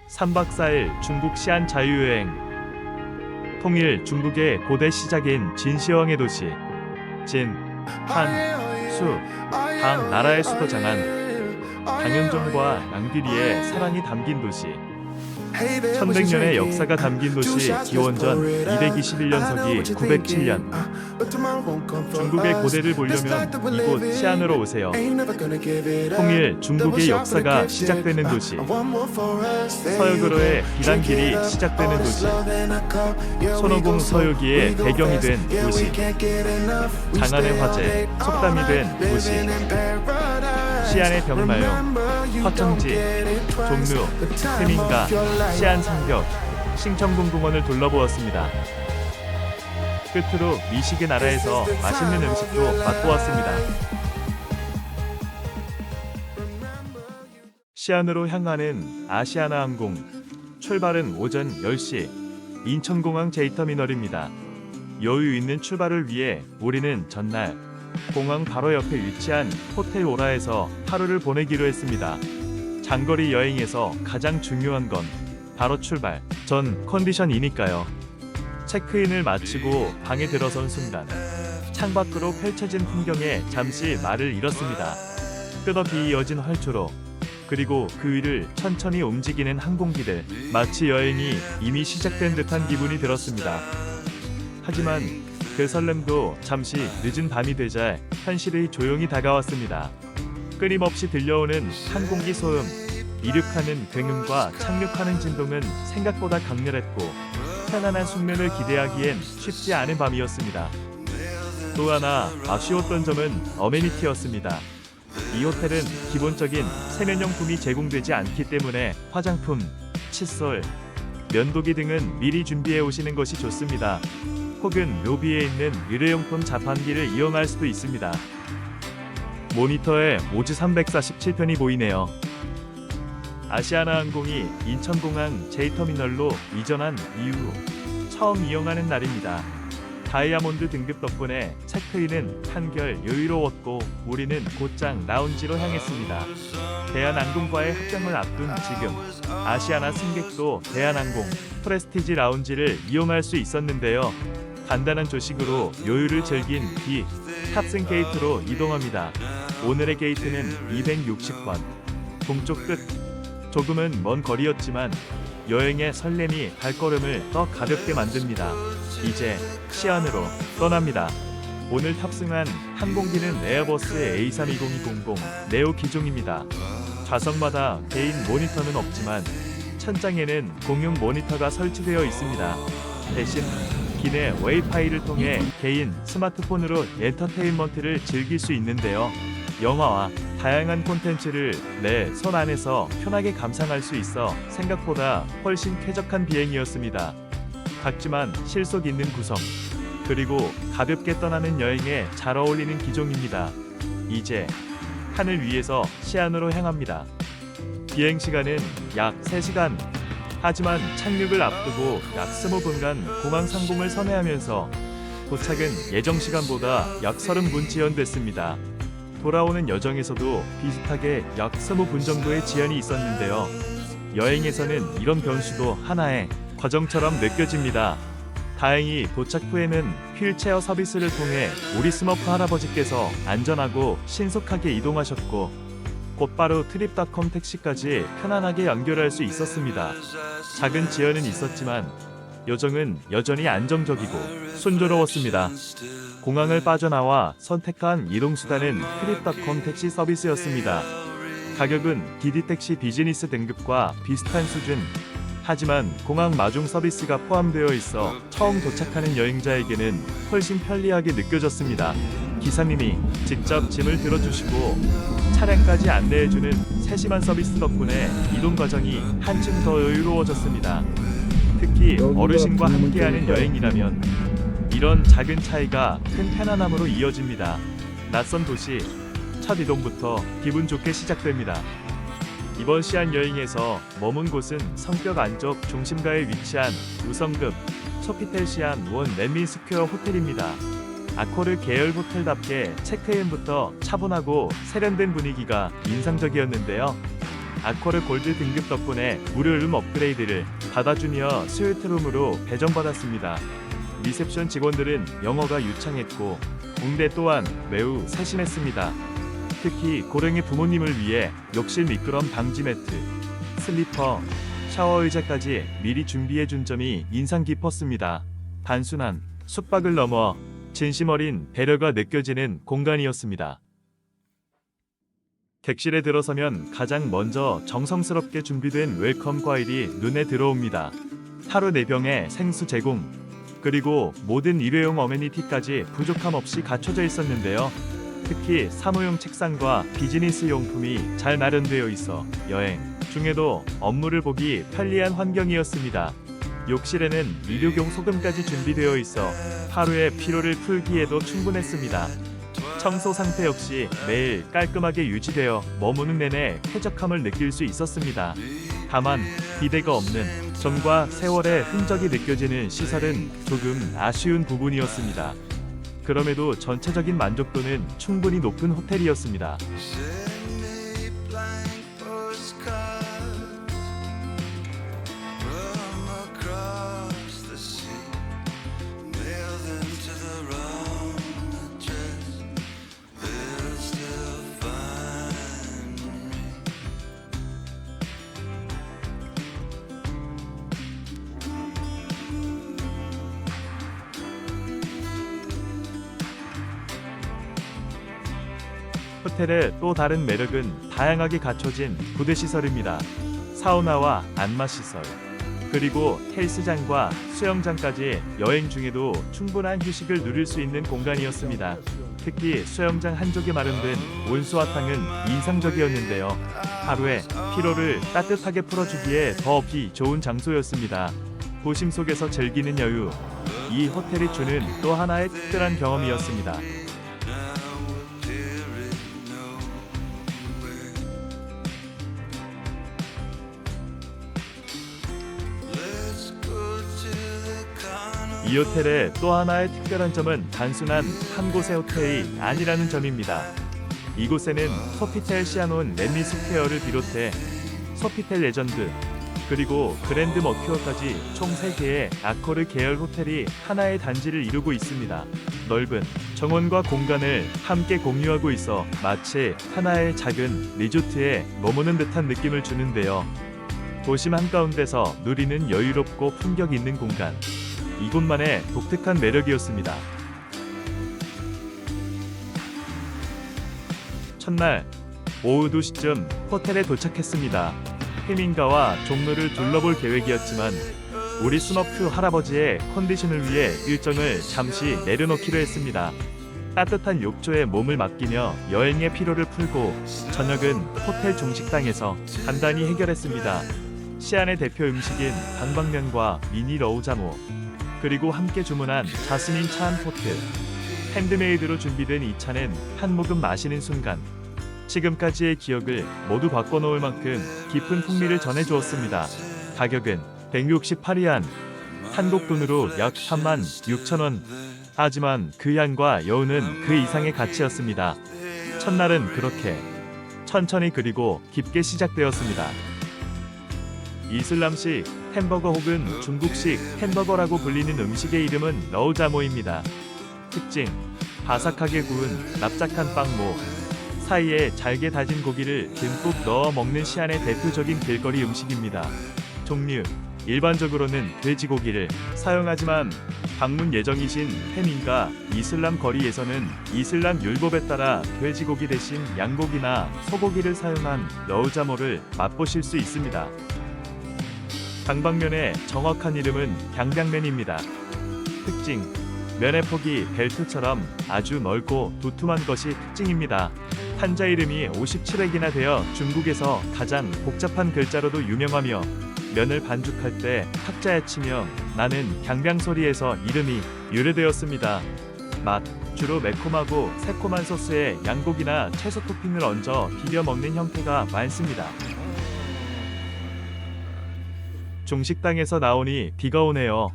3박 4일 중국 시안 자유여행. 통일 중국의 고대 시작인 진시황의 도시 진, 한, 수, 당 나라의 수도 장안, 당연종과 양귀리의 사랑이 담긴 도시. 1100년의 역사가 담긴 도시 기원전 221년서기 907년. 중국의 고대를 보려면 이곳 시안으로 오세요. 통일 중국의 역사가 시작되는 도시. 서역으로의 비단길이 시작되는 도시. 손오공 서유기의 배경이 된 도시. 장안의 화재, 속담이 된 도시. 시안의 병마용, 화청지, 종묘, 세민가, 시안 상벽, 싱청궁공원을 둘러보았습니다. 끝으로 미식의 나라에서 맛있는 음식도 맛보았습니다. 시안으로 향하는 아시아나항공. 출발은 오전 10시 인천공항 J터미널입니다. 여유 있는 출발을 위해 우리는 전날 공항 바로 옆에 위치한 호텔 오라에서 하루를 보내기로 했습니다. 장거리 여행에서 가장 중요한 건 바로 출발 전 컨디션이니까요. 체크인을 마치고 방에 들어선 순간 창밖으로 펼쳐진 풍경에 잠시 말을 잃었습니다. 끝없이 이어진 활주로, 그리고 그 위를 천천히 움직이는 항공기들, 마치 여행이 이미 시작된 듯한 기분이 들었습니다. 하지만 그 설렘도 잠시 늦은 밤이 되자 현실이 조용히 다가왔습니다. 끊임없이 들려오는 항공기 소음, 이륙하는 굉음과 착륙하는 진동은 생각보다 강렬했고 편안한 숙면을 기대하기엔 쉽지 않은 밤이었습니다. 또 하나 아쉬웠던 점은 어메니티였습니다. 이 호텔은 기본적인 세면용품이 제공되지 않기 때문에 화장품, 칫솔, 면도기 등은 미리 준비해 오시는 것이 좋습니다. 혹은 로비에 있는 일회용품 자판기를 이용할 수도 있습니다. 모니터에 오지 347편이 보이네요. 아시아나항공이 인천공항 J터미널로 이전한 이후 처음 이용하는 날입니다. 다이아몬드 등급 덕분에 체크인은 한결 여유로웠고 우리는 곧장 라운지로 향했습니다. 대한항공과의 합병을 앞둔 지금 아시아나 승객도 대한항공 프레스티지 라운지를 이용할 수 있었는데요. 간단한 조식으로 여유를 즐긴 뒤 탑승 게이트로 이동합니다. 오늘의 게이트는 260번, 동쪽 끝. 조금은 먼 거리였지만 여행의 설렘이 발걸음을 더 가볍게 만듭니다. 이제 시안으로 떠납니다. 오늘 탑승한 항공기는 에어버스 A320-00 네오 기종입니다. 좌석마다 개인 모니터는 없지만 천장에는 공용 모니터가 설치되어 있습니다. 대신 기내 와이파이를 통해 개인 스마트폰으로 엔터테인먼트를 즐길 수 있는데요. 영화와 다양한 콘텐츠를 내 손 안에서 편하게 감상할 수 있어 생각보다 훨씬 쾌적한 비행이었습니다. 작지만 실속 있는 구성, 그리고 가볍게 떠나는 여행에 잘 어울리는 기종입니다. 이제 하늘 위에서 시안으로 향합니다. 비행 시간은 약 3시간. 하지만 착륙을 앞두고 약 20분간 공항 상공을 선회하면서 도착은 예정 시간보다 약 30분 지연됐습니다. 돌아오는 여정에서도 비슷하게 약 20분 정도의 지연이 있었는데요. 여행에서는 이런 변수도 하나의 과정처럼 느껴집니다. 다행히 도착 후에는 휠체어 서비스를 통해 우리 스머프 할아버지께서 안전하고 신속하게 이동하셨고 곧바로 트립닷컴 택시까지 편안하게 연결할 수 있었습니다. 작은 지연은 있었지만 여정은 여전히 안정적이고 순조로웠습니다. 공항을 빠져나와 선택한 이동수단은 트립닷컴 택시 서비스였습니다. 가격은 디디택시 비즈니스 등급과 비슷한 수준. 하지만 공항 마중 서비스가 포함되어 있어 처음 도착하는 여행자에게는 훨씬 편리하게 느껴졌습니다. 기사님이 직접 짐을 들어주시고 차량까지 안내해주는 세심한 서비스 덕분에 이동 과정이 한층 더 여유로워졌습니다. 특히 어르신과 함께하는 여행이라면 이런 작은 차이가 큰 편안함으로 이어집니다. 낯선 도시, 첫 이동부터 기분 좋게 시작됩니다. 이번 시안 여행에서 머문 곳은 성격 안쪽 중심가에 위치한 우성급 소피텔 시안 원 랜민스퀘어 호텔입니다. 아코르 계열 호텔답게 체크인부터 차분하고 세련된 분위기가 인상적이었는데요. 아코르 골드 등급 덕분에 무료 룸 업그레이드를 바다 주니어 스위트룸으로 배정받았습니다. 리셉션 직원들은 영어가 유창했고 응대 또한 매우 세심했습니다. 특히 고령의 부모님을 위해 욕실 미끄럼 방지 매트, 슬리퍼, 샤워 의자까지 미리 준비해준 점이 인상 깊었습니다. 단순한 숙박을 넘어 진심 어린 배려가 느껴지는 공간이었습니다. 객실에 들어서면 가장 먼저 정성스럽게 준비된 웰컴 과일이 눈에 들어옵니다. 하루 4병의 생수 제공, 그리고 모든 일회용 어메니티까지 부족함 없이 갖춰져 있었는데요. 특히 사무용 책상과 비즈니스 용품이 잘 마련되어 있어 여행 중에도 업무를 보기 편리한 환경이었습니다. 욕실에는 일회용 소금까지 준비되어 있어 하루의 피로를 풀기에도 충분했습니다. 청소 상태 역시 매일 깔끔하게 유지되어 머무는 내내 쾌적함을 느낄 수 있었습니다. 다만 비데가 없는 점과 세월의 흔적이 느껴지는 시설은 조금 아쉬운 부분이었습니다. 그럼에도 전체적인 만족도는 충분히 높은 호텔이었습니다. 호텔의 또 다른 매력은 다양하게 갖춰진 부대 시설입니다. 사우나와 안마 시설, 그리고 헬스장과 수영장까지 여행 중에도 충분한 휴식을 누릴 수 있는 공간이었습니다. 특히 수영장 한쪽에 마련된 온수화탕은 인상적이었는데요. 하루의 피로를 따뜻하게 풀어주기에 더욱이 좋은 장소였습니다. 도심 속에서 즐기는 여유, 이 호텔이 주는 또 하나의 특별한 경험이었습니다. 이 호텔의 또 하나의 특별한 점은 단순한 한 곳의 호텔이 아니라는 점입니다. 이곳에는 소피텔 시아논 랜리 스퀘어를 비롯해 소피텔 레전드, 그리고 그랜드 머큐어까지 총 3개의 아코르 계열 호텔이 하나의 단지를 이루고 있습니다. 넓은 정원과 공간을 함께 공유하고 있어 마치 하나의 작은 리조트에 머무는 듯한 느낌을 주는데요. 도심 한가운데서 누리는 여유롭고 품격 있는 공간, 이곳만의 독특한 매력이었습니다. 첫날 오후 2시쯤 호텔에 도착했습니다. 해밍가와 종로를 둘러볼 계획이었지만 우리 스머프 할아버지의 컨디션을 위해 일정을 잠시 내려놓기로 했습니다. 따뜻한 욕조에 몸을 맡기며 여행의 피로를 풀고 저녁은 호텔 중식당에서 간단히 해결했습니다. 시안의 대표 음식인 방방면과 미니 러우자모, 그리고 함께 주문한 자스민 차안포트, 핸드메이드로 준비된 이 차는 한 모금 마시는 순간 지금까지의 기억을 모두 바꿔놓을 만큼 깊은 풍미를 전해주었습니다. 가격은 168위안, 한국 돈으로 약 36,000원. 하지만 그 향과 여운은 그 이상의 가치였습니다. 첫날은 그렇게 천천히 그리고 깊게 시작되었습니다. 이슬람식 햄버거 혹은 중국식 햄버거라고 불리는 음식의 이름은 러우자모입니다. 특징, 바삭하게 구운 납작한 빵모, 사이에 잘게 다진 고기를 듬뿍 넣어 먹는 시안의 대표적인 길거리 음식입니다. 종류, 일반적으로는 돼지고기를 사용하지만 방문 예정이신 해밍가 이슬람 거리에서는 이슬람 율법에 따라 돼지고기 대신 양고기나 소고기를 사용한 러우자모를 맛보실 수 있습니다. 방방면의 정확한 이름은 강장면입니다. 특징, 면의 폭이 벨트처럼 아주 넓고 두툼한 것이 특징입니다. 한자 이름이 57획이나 되어 중국에서 가장 복잡한 글자로도 유명하며 면을 반죽할 때 탁자에 치며 나는 강병 소리에서 이름이 유래되었습니다. 맛, 주로 매콤하고 새콤한 소스에 양고기나 채소 토핑을 얹어 비벼 먹는 형태가 많습니다. 중식당에서 나오니 비가 오네요.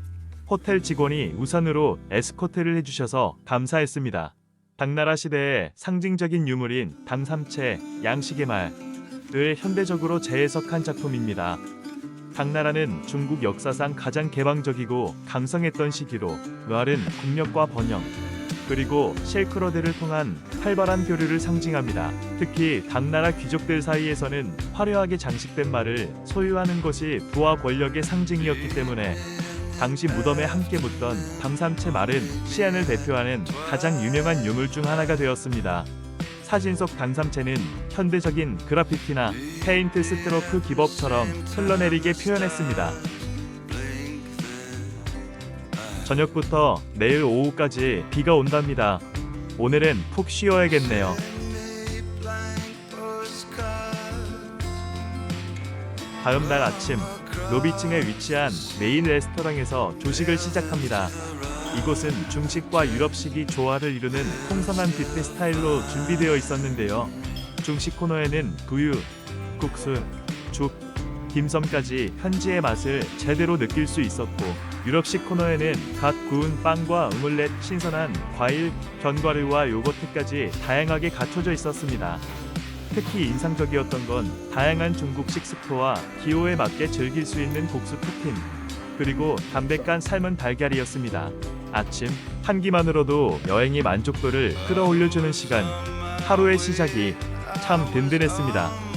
호텔 직원이 우산으로 에스코트를 해주셔서 감사했습니다. 당나라 시대의 상징적인 유물인 당삼채, 양식의 말, 현대적으로 재해석한 작품입니다. 당나라는 중국 역사상 가장 개방적이고 강성했던 시기로 왈은 국력과 번영, 그리고 실크로드를 통한 활발한 교류를 상징합니다. 특히 당나라 귀족들 사이에서는 화려하게 장식된 말을 소유하는 것이 부와 권력의 상징이었기 때문에 당시 무덤에 함께 묻던 방삼채 말은 시안을 대표하는 가장 유명한 유물 중 하나가 되었습니다. 사진 속 방삼채는 현대적인 그래피티나 페인트 스트로크 기법처럼 흘러내리게 표현했습니다. 저녁부터 내일 오후까지 비가 온답니다. 오늘은 푹 쉬어야겠네요. 다음 날 아침, 로비층에 위치한 메인 레스토랑에서 조식을 시작합니다. 이곳은 중식과 유럽식이 조화를 이루는 풍성한 뷔페 스타일로 준비되어 있었는데요. 중식 코너에는 두유, 국수, 죽, 딤섬까지 현지의 맛을 제대로 느낄 수 있었고, 유럽식 코너에는 갓 구운 빵과 오믈렛, 신선한 과일, 견과류와 요거트까지 다양하게 갖춰져 있었습니다. 특히 인상적이었던 건 다양한 중국식 스프와 기호에 맞게 즐길 수 있는 국수 토핑, 그리고 담백한 삶은 달걀이었습니다. 아침 한 끼만으로도 여행의 만족도를 끌어올려주는 시간, 하루의 시작이 참 든든했습니다.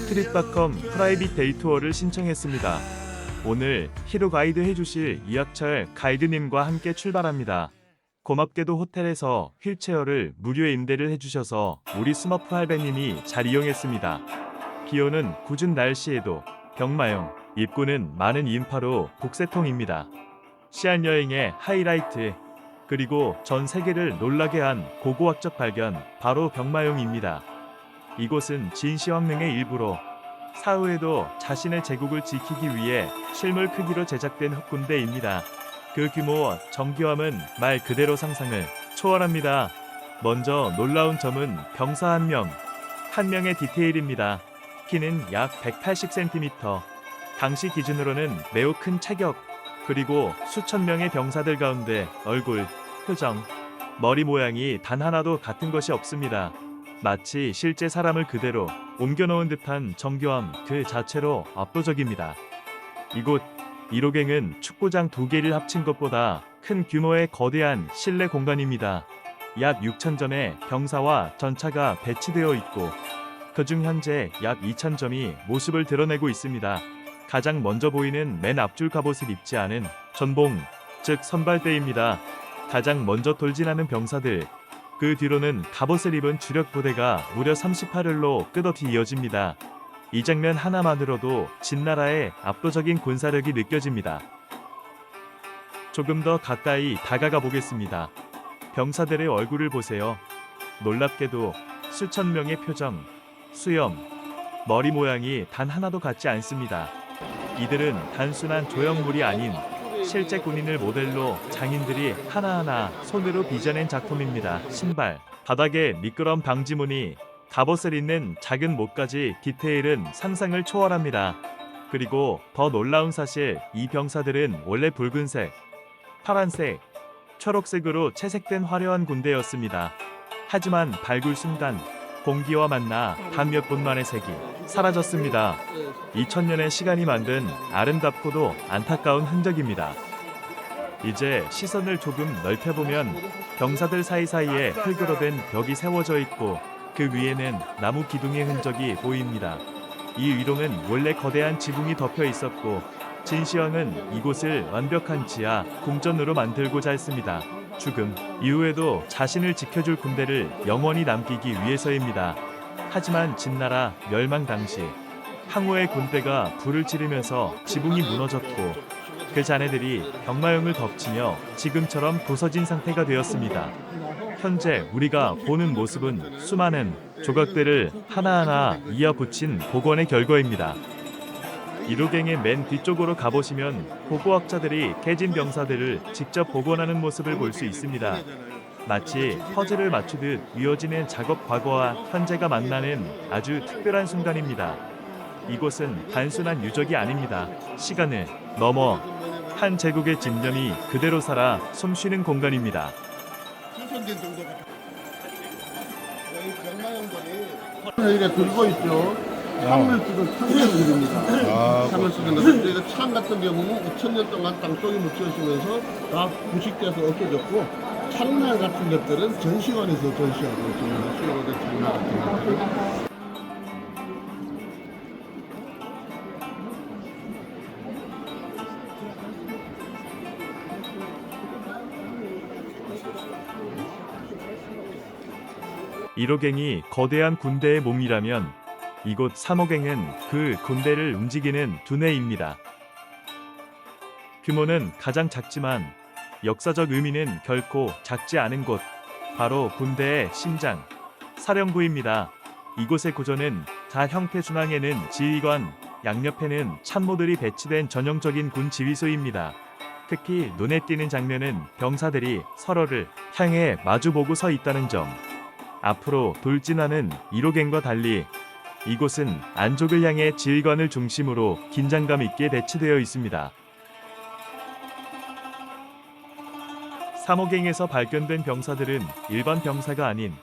트립닷컴 프라이빗 데이 투어를 신청했습니다. 오늘 히로 가이드 해주실 이학철 가이드님과 함께 출발합니다. 고맙게도 호텔에서 휠체어를 무료 임대를 해주셔서 우리 스머프 할배님이 잘 이용했습니다. 기온은 궂은 날씨에도 병마용, 입구는 많은 인파로 복새통입니다. 시안 여행의 하이라이트, 그리고 전 세계를 놀라게 한 고고학적 발견, 바로 병마용입니다. 이곳은 진시황릉의 일부로 사후에도 자신의 제국을 지키기 위해 실물 크기로 제작된 흑군대입니다. 그 규모와 정교함은 말 그대로 상상을 초월합니다. 먼저 놀라운 점은 병사 한 명의 디테일입니다. 키는 약 180cm, 당시 기준으로는 매우 큰 체격, 그리고 수천 명의 병사들 가운데 얼굴, 표정, 머리 모양이 단 하나도 같은 것이 없습니다. 마치 실제 사람을 그대로 옮겨놓은 듯한 정교함 그 자체로 압도적입니다. 이곳 1호갱은 축구장 2개를 합친 것보다 큰 규모의 거대한 실내 공간입니다. 약 6,000점의 병사와 전차가 배치되어 있고, 그중 현재 약 2,000점이 모습을 드러내고 있습니다. 가장 먼저 보이는 맨 앞줄 갑옷을 입지 않은 전봉, 즉 선발대입니다. 가장 먼저 돌진하는 병사들, 그 뒤로는 갑옷을 입은 주력 부대가 무려 38일로 끝없이 이어집니다. 이 장면 하나만으로도 진나라의 압도적인 군사력이 느껴집니다. 조금 더 가까이 다가가 보겠습니다. 병사들의 얼굴을 보세요. 놀랍게도 수천 명의 표정, 수염, 머리 모양이 단 하나도 같지 않습니다. 이들은 단순한 조형물이 아닌 실제 군인을 모델로 장인들이 하나하나 손으로 빚어낸 작품입니다. 신발, 바닥에 미끄럼 방지무늬, 갑옷을 입는 작은 못까지 디테일은 상상을 초월합니다. 그리고 더 놀라운 사실, 이 병사들은 원래 붉은색, 파란색, 초록색으로 채색된 화려한 군대였습니다. 하지만 발굴 순간 공기와 만나 단 몇 분 만의 색이 사라졌습니다. 2000년의 시간이 만든 아름답고도 안타까운 흔적입니다. 이제 시선을 조금 넓혀보면 병사들 사이사이에 흙으로 된 벽이 세워져 있고 그 위에는 나무 기둥의 흔적이 보입니다. 이 위로는 원래 거대한 지붕이 덮여 있었고 진시황은 이곳을 완벽한 지하 궁전으로 만들고자 했습니다. 죽음 이후에도 자신을 지켜줄 군대를 영원히 남기기 위해서입니다. 하지만 진나라 멸망 당시 항우의 군대가 불을 지르면서 지붕이 무너졌고 그 잔해들이 병마용을 덮치며 지금처럼 부서진 상태가 되었습니다. 현재 우리가 보는 모습은 수많은 조각들을 하나하나 이어붙인 복원의 결과입니다. 이로갱의 맨 뒤쪽으로 가보시면 고고학자들이 깨진 병사들을 직접 복원하는 모습을 볼 수 있습니다. 마치 퍼즐을 맞추듯 이어지는 작업 과거와 현재가 만나는 아주 특별한 순간입니다. 이곳은 단순한 유적이 아닙니다. 시간을 넘어 한 제국의 집념이 그대로 살아 숨쉬는 공간입니다. 여기가 들고 있죠. 창을 쓰던 창들입니다. 창을 쓰는 건데 저희가 창 같은 경우는 2000년 동안 땅속에 묻혀지면서 다 부식돼서 없어졌고 창날 같은 것들은 전시관에서 전시하고 있습니다. 수요된 창날 같은 것들은. 이로갱이 거대한 군대의 몸이라면 이곳 삼호갱은 그 군대를 움직이는 두뇌입니다. 규모는 가장 작지만 역사적 의미는 결코 작지 않은 곳, 바로 군대의 심장, 사령부입니다. 이곳의 구조는 자 형태 중앙에는 지휘관, 양옆에는 참모들이 배치된 전형적인 군 지휘소입니다. 특히 눈에 띄는 장면은 병사들이 서로를 향해 마주보고 서 있다는 점. 앞으로 돌진하는 이로갱과 달리 이곳은 안족을 향해 지휘관을 중심으로 긴장감 있게 배치되어 있습니다. 삼호갱에서 발견된 병사들은 일반 병사가 아닌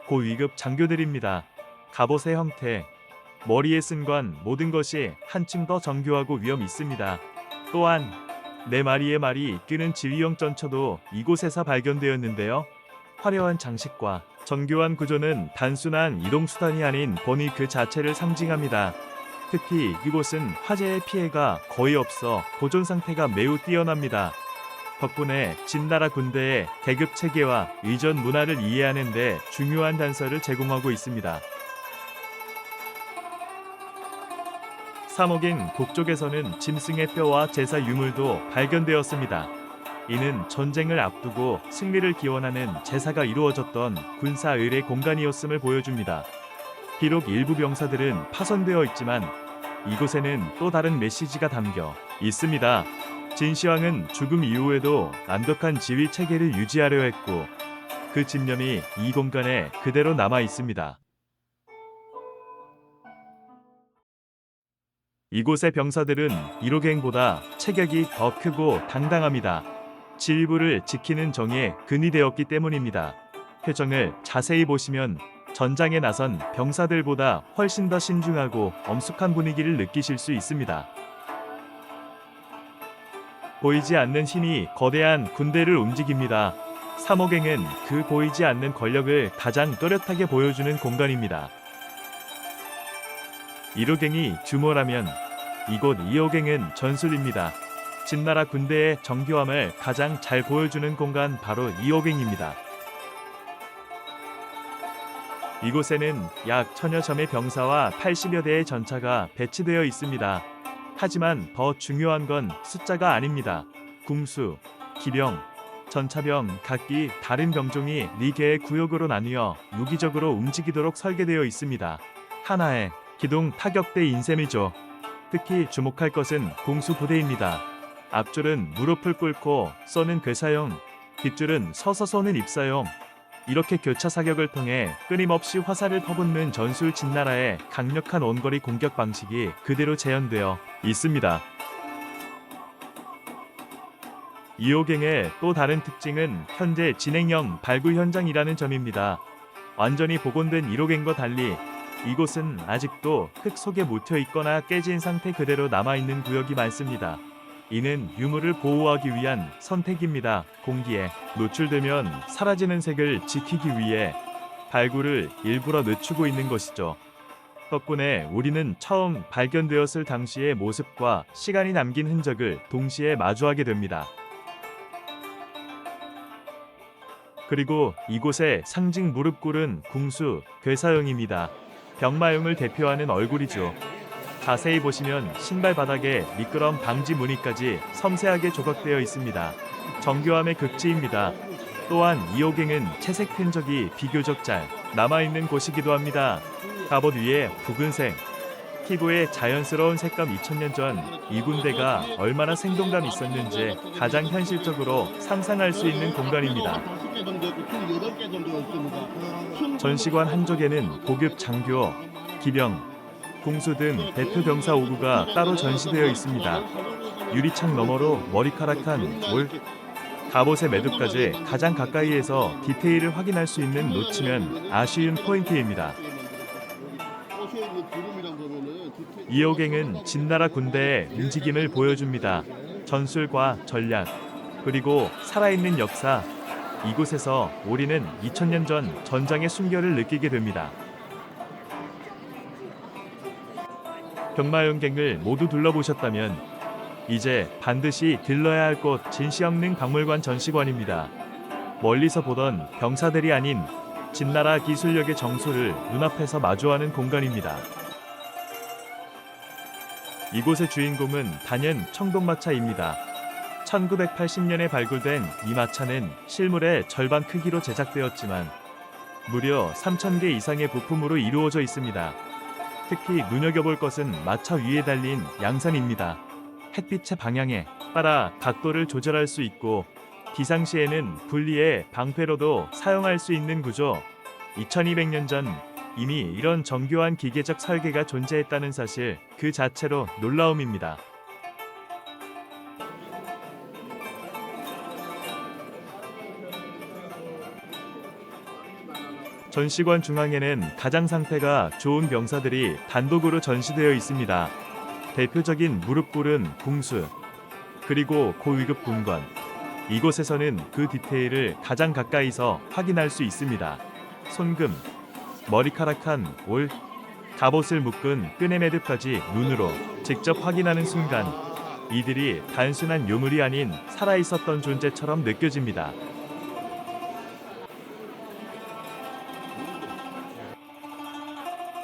고위급 장교들입니다. 갑옷의 형태, 머리의 승관 모든 것이 한층 더 정교하고 위험 있습니다. 또한 4마리의 말이 이끄는 지휘용 전처도 이곳에서 발견되었는데요. 화려한 장식과 정교한 구조는 단순한 이동수단이 아닌 권위 그 자체를 상징합니다. 특히 이곳은 화재의 피해가 거의 없어 보존 상태가 매우 뛰어납니다. 덕분에 진나라 군대의 계급 체계와 의전 문화를 이해하는 데 중요한 단서를 제공하고 있습니다. 삼호갱 북쪽에서는 짐승의 뼈와 제사 유물도 발견되었습니다. 이는 전쟁을 앞두고 승리를 기원하는 제사가 이루어졌던 군사 의례 공간이었음을 보여줍니다. 비록 일부 병사들은 파손되어 있지만 이곳에는 또 다른 메시지가 담겨 있습니다. 진시황은 죽음 이후에도 완벽한 지휘 체계를 유지하려 했고 그 집념이 이 공간에 그대로 남아 있습니다. 이곳의 병사들은 이로갱보다 체격이 더 크고 당당합니다. 지휘부를 지키는 정에 근이 되었기 때문입니다. 표정을 자세히 보시면 전장에 나선 병사들보다 훨씬 더 신중하고 엄숙한 분위기를 느끼실 수 있습니다. 보이지 않는 힘이 거대한 군대를 움직입니다. 삼호갱은 그 보이지 않는 권력을 가장 또렷하게 보여주는 공간입니다. 이로갱이 규모라면 이곳 이호갱은 전술입니다. 진나라 군대의 정교함을 가장 잘 보여주는 공간 바로 이호갱입니다. 이곳에는 약 1000여 점의 병사와 80여 대의 전차가 배치되어 있습니다. 하지만 더 중요한 건 숫자가 아닙니다. 궁수, 기병, 전차병 각기 다른 병종이 4개의 구역으로 나뉘어 유기적으로 움직이도록 설계되어 있습니다. 하나의 기동 타격대 인셈이죠. 특히 주목할 것은 공수 부대입니다. 앞줄은 무릎을 꿇고 쏘는 괴사용, 뒷줄은 서서 쏘는 입사용. 이렇게 교차 사격을 통해 끊임없이 화살을 퍼붓는 전술 진나라의 강력한 원거리 공격 방식이 그대로 재현되어 있습니다. 이호갱의 또 다른 특징은 현재 진행형 발굴 현장이라는 점입니다. 완전히 복원된 이호갱과 달리 이곳은 아직도 흙 속에 묻혀 있거나 깨진 상태 그대로 남아있는 구역이 많습니다. 이는 유물을 보호하기 위한 선택입니다. 공기에 노출되면 사라지는 색을 지키기 위해 발굴을 일부러 늦추고 있는 것이죠. 덕분에 우리는 처음 발견되었을 당시의 모습과 시간이 남긴 흔적을 동시에 마주하게 됩니다. 그리고 이곳의 상징 무릎골은 궁수, 괴사형입니다. 병마용을 대표하는 얼굴이죠. 자세히 보시면 신발 바닥에 미끄럼 방지 무늬까지 섬세하게 조각되어 있습니다. 정교함의 극치입니다. 또한 이호갱은 채색 흔적이 비교적 잘 남아있는 곳이기도 합니다. 갑옷 위에 붉은색, 피부의 자연스러운 색감 2000년 전 이 군대가 얼마나 생동감 있었는지 가장 현실적으로 상상할 수 있는 공간입니다. 전시관 한쪽에는 고급 장교, 기병, 궁수 등 대표 병사 오구가 따로 전시되어 있습니다. 유리창 너머로 머리카락한 올, 갑옷의 매듭까지 가장 가까이에서 디테일을 확인할 수 있는 놓치면 아쉬운 포인트입니다. 이호갱은 진나라 군대의 움직임을 보여줍니다. 전술과 전략, 그리고 살아있는 역사. 이곳에서 우리는 2000년 전 전장의 숨결을 느끼게 됩니다. 병마용갱을 모두 둘러보셨다면 이제 반드시 들러야 할 곳 진시황릉 박물관 전시관입니다. 멀리서 보던 병사들이 아닌 진나라 기술력의 정수를 눈앞에서 마주하는 공간입니다. 이곳의 주인공은 단연 청동마차입니다. 1980년에 발굴된 이 마차는 실물의 절반 크기로 제작되었지만 무려 3000개 이상의 부품으로 이루어져 있습니다. 특히 눈여겨볼 것은 마차 위에 달린 양산입니다. 햇빛의 방향에 따라 각도를 조절할 수 있고 비상시에는 분리의 방패로도 사용할 수 있는 구조. 2200년 전 이미 이런 정교한 기계적 설계가 존재했다는 사실 그 자체로 놀라움입니다. 전시관 중앙에는 가장 상태가 좋은 병사들이 단독으로 전시되어 있습니다. 대표적인 무릎골은 궁수, 그리고 고위급 군관. 이곳에서는 그 디테일을 가장 가까이서 확인할 수 있습니다. 손금, 머리카락한 올, 갑옷을 묶은 끈의 매듭까지 눈으로 직접 확인하는 순간 이들이 단순한 유물이 아닌 살아있었던 존재처럼 느껴집니다.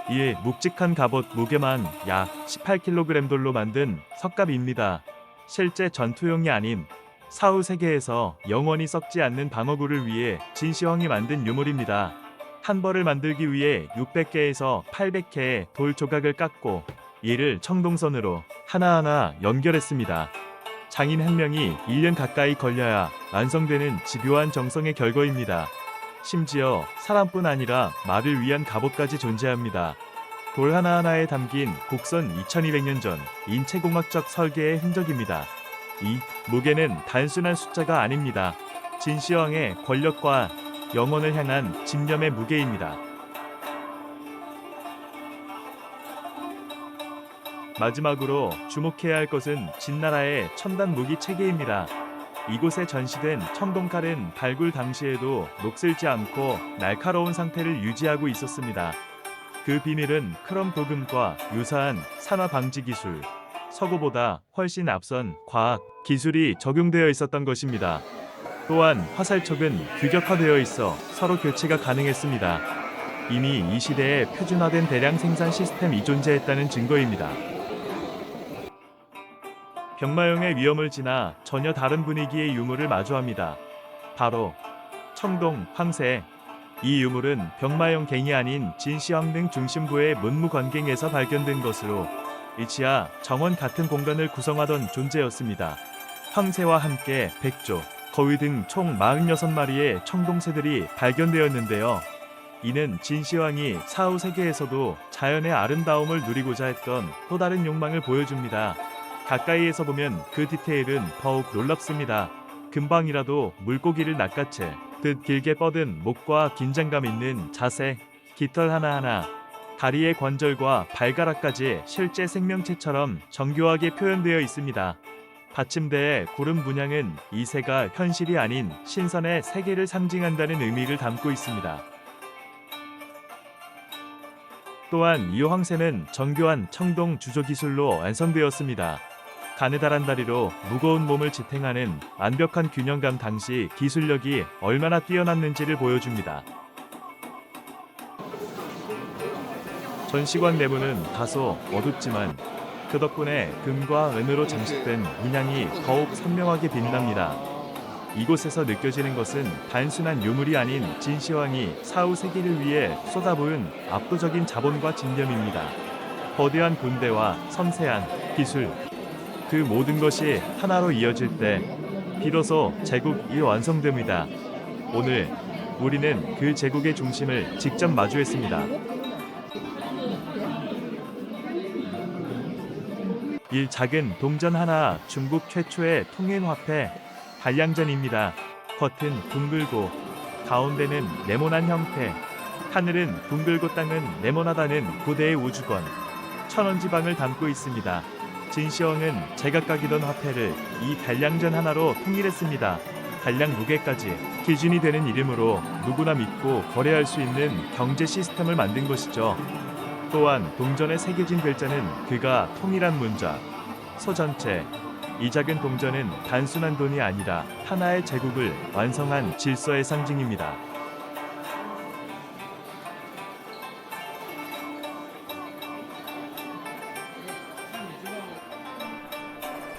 이 묵직한 갑옷 무게만 약 18kg 돌로 만든 석갑입니다. 실제 전투용이 아닌 사후 세계에서 영원히 썩지 않는 방어구를 위해 진시황이 만든 유물입니다. 한 벌을 만들기 위해 600개에서 800개의 돌 조각을 깎고 이를 청동선으로 하나하나 연결했습니다. 장인 한 명이 1년 가까이 걸려야 완성되는 집요한 정성의 결과입니다. 심지어 사람뿐 아니라 말을 위한 갑옷까지 존재합니다. 돌 하나하나에 담긴 곡선 2200년 전 인체공학적 설계의 흔적입니다. 이 무게는 단순한 숫자가 아닙니다. 진시황의 권력과 영혼을 향한 집념의 무게입니다. 마지막으로 주목해야 할 것은 진나라의 첨단 무기 체계입니다. 이곳에 전시된 청동칼은 발굴 당시에도 녹슬지 않고 날카로운 상태를 유지하고 있었습니다. 그 비밀은 크롬 도금과 유사한 산화 방지 기술, 서구보다 훨씬 앞선 과학 기술이 적용되어 있었던 것입니다. 또한 화살촉은 규격화되어 있어 서로 교체가 가능했습니다. 이미 이 시대에 표준화된 대량 생산 시스템이 존재했다는 증거입니다. 병마용의 위험을 지나 전혀 다른 분위기의 유물을 마주합니다. 바로 청동 황새. 이 유물은 병마용 갱이 아닌 진시황릉 중심부의 문무관갱에서 발견된 것으로 이치와 정원 같은 공간을 구성하던 존재였습니다. 황새와 함께 백조, 거위 등 총 46마리의 청동새들이 발견되었는데요. 이는 진시황이 사후 세계에서도 자연의 아름다움을 누리고자 했던 또 다른 욕망을 보여줍니다. 가까이에서 보면 그 디테일은 더욱 놀랍습니다. 금방이라도 물고기를 낚아채 듯 길게 뻗은 목과 긴장감 있는 자세, 깃털 하나하나, 다리의 관절과 발가락까지 실제 생명체처럼 정교하게 표현되어 있습니다. 받침대의 구름 문양은 이 새가 현실이 아닌 신선의 세계를 상징한다는 의미를 담고 있습니다. 또한 이 황새는 정교한 청동 주조 기술로 완성되었습니다. 가느다란 다리로 무거운 몸을 지탱하는 완벽한 균형감, 당시 기술력이 얼마나 뛰어났는지를 보여줍니다. 전시관 내부는 다소 어둡지만 그 덕분에 금과 은으로 장식된 문양이 더욱 선명하게 빛납니다. 이곳에서 느껴지는 것은 단순한 유물이 아닌 진시황이 사후 세계를 위해 쏟아부은 압도적인 자본과 집념입니다. 거대한 군대와 섬세한 기술, 그 모든 것이 하나로 이어질 때 비로소 제국이 완성됩니다. 오늘 우리는 그 제국의 중심을 직접 마주했습니다. 이 작은 동전 하나, 중국 최초의 통일 화폐 달량전입니다. 겉은 둥글고 가운데는 네모난 형태, 하늘은 둥글고 땅은 네모나다는 고대의 우주권, 천원지방을 담고 있습니다. 진시황은 제각각이던 화폐를 이 달량전 하나로 통일했습니다. 달량 무게까지 기준이 되는 이름으로 누구나 믿고 거래할 수 있는 경제 시스템을 만든 것이죠. 또한 동전에 새겨진 글자는 그가 통일한 문자, 소 전체. 이 작은 동전은 단순한 돈이 아니라 하나의 제국을 완성한 질서의 상징입니다.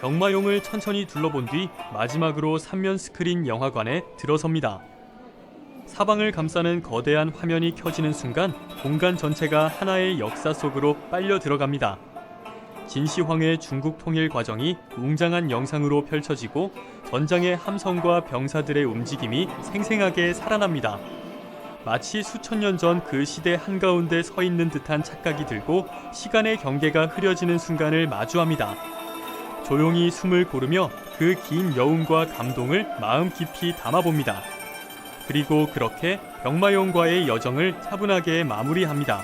병마용을 천천히 둘러본 뒤 마지막으로 3면 스크린 영화관에 들어섭니다. 사방을 감싸는 거대한 화면이 켜지는 순간 공간 전체가 하나의 역사 속으로 빨려 들어갑니다. 진시황의 중국 통일 과정이 웅장한 영상으로 펼쳐지고 전장의 함성과 병사들의 움직임이 생생하게 살아납니다. 마치 수천 년 전 그 시대 한가운데 서 있는 듯한 착각이 들고 시간의 경계가 흐려지는 순간을 마주합니다. 조용히 숨을 고르며 그 긴 여운과 감동을 마음 깊이 담아봅니다. 그리고 그렇게 병마용과의 여정을 차분하게 마무리합니다.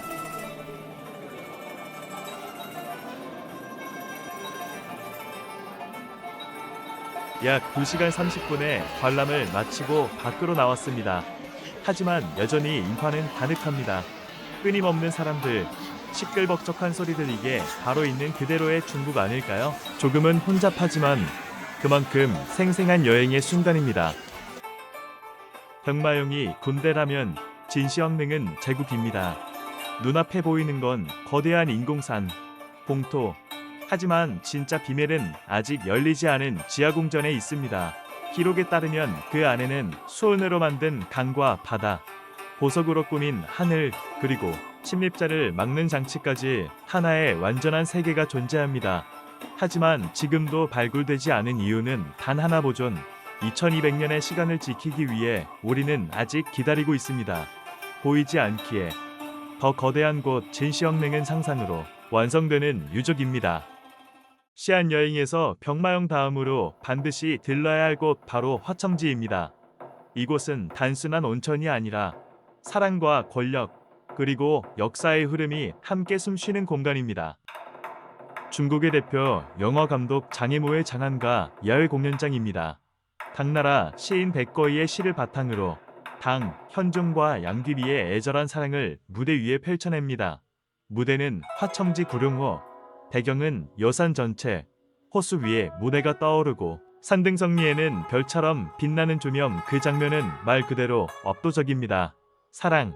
약 2시간 30분의 관람을 마치고 밖으로 나왔습니다. 하지만 여전히 인파는 가득합니다. 끊임없는 사람들, 시끌벅적한 소리들, 이게 바로 있는 그대로의 중국 아닐까요? 조금은 혼잡하지만 그만큼 생생한 여행의 순간입니다. 병마용이 군대라면 진시황릉은 제국입니다. 눈앞에 보이는 건 거대한 인공산, 봉토. 하지만 진짜 비밀은 아직 열리지 않은 지하공전에 있습니다. 기록에 따르면 그 안에는 수은으로 만든 강과 바다, 보석으로 꾸민 하늘, 그리고 침입자를 막는 장치까지 하나의 완전한 세계가 존재합니다. 하지만 지금도 발굴되지 않은 이유는 단 하나, 보존. 2200년의 시간을 지키기 위해 우리는 아직 기다리고 있습니다. 보이지 않기에 더 거대한 곳 진시황릉은 상상으로 완성되는 유적입니다. 시안 여행에서 병마용 다음으로 반드시 들러야 할 곳, 바로 화청지입니다. 이곳은 단순한 온천이 아니라 사랑과 권력, 그리고 역사의 흐름이 함께 숨쉬는 공간입니다. 중국의 대표 영화 감독 장해모의 장안가 야외 공연장입니다. 당나라 시인 백거이의 시를 바탕으로 당, 현종과 양귀비의 애절한 사랑을 무대 위에 펼쳐냅니다. 무대는 화청지 구룡호, 배경은 여산 전체, 호수 위에 무대가 떠오르고 산등성리에는 별처럼 빛나는 조명, 그 장면은 말 그대로 압도적입니다. 사랑,